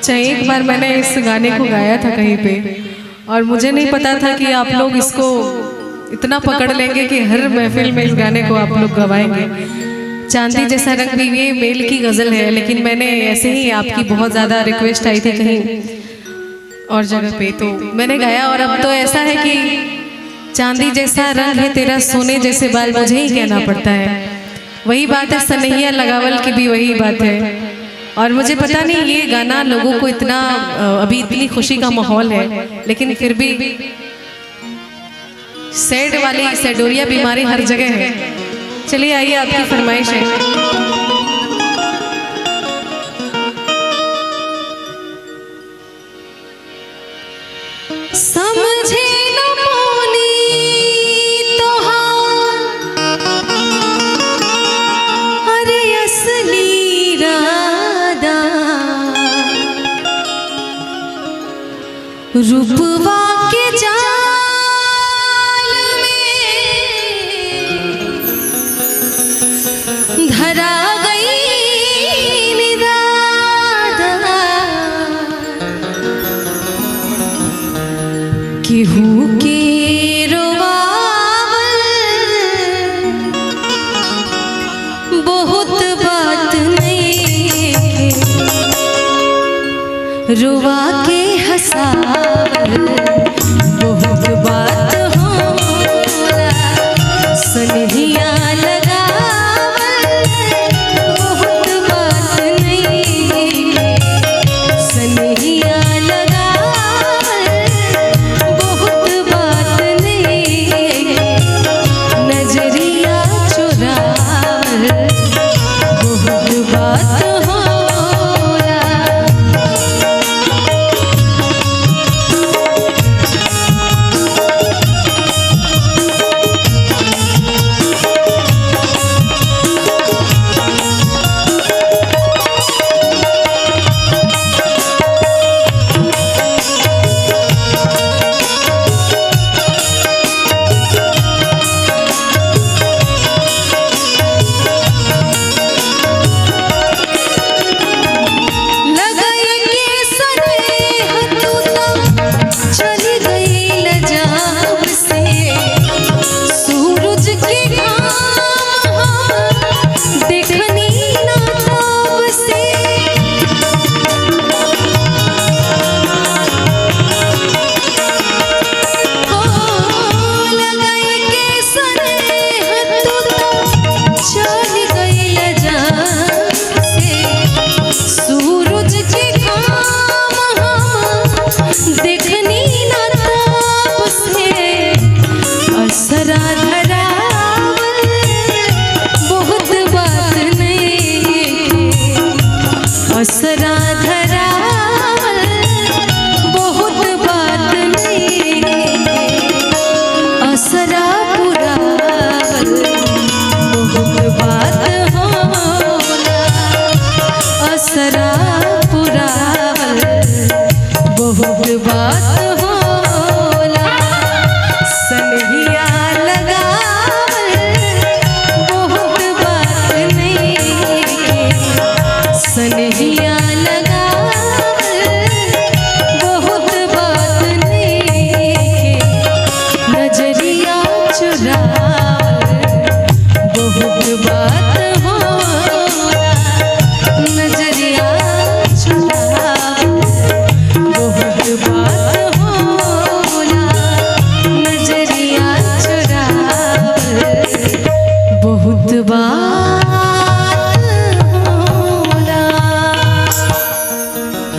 अच्छा, एक बार मैंने इस गाने को गाया था कहीं पे और मुझे नहीं पता था कि आप लोग इसको इतना पकड़ लेंगे कि हर महफिल में इस गाने को आप लोग गवाएंगे। चांदी जैसा रंग भी ये मेल की गज़ल है, लेकिन मैंने ऐसे ही आपकी बहुत ज़्यादा रिक्वेस्ट आई थी कहीं और जगह पे, तो मैंने गाया। और अब तो ऐसा है कि चांदी जैसा रंग है तेरा, सोने जैसे बाल, मुझे ही कहना पड़ता है। वही बात है, सनैया लगावल की भी वही बात है। और मुझे पता नहीं ये गाना लोगों को इतना, अभी इतनी खुशी का माहौल है, लेकिन फिर भी सैड वाली सैडोरिया बीमारी हर जगह है। चलिए आइए, आपकी फरमाइश है। समझे न मोनी तोहार, अरे असली राधा, रूपवा के जाल में धरा गई निराधा, केहू के रोवावल बहुत बात नहीं, रुवा के हंसावल बहुत बात होला, सनहिया लगावल बहुत बात नहीं, सनहिया लगावल बहुत बात नहीं, नजरिया चुरावल बहुत बात होला। असरा धरावल बहुत बात नहीं, असरा पुरावल बहुत बात होला, असरा पुरावल बहुत बात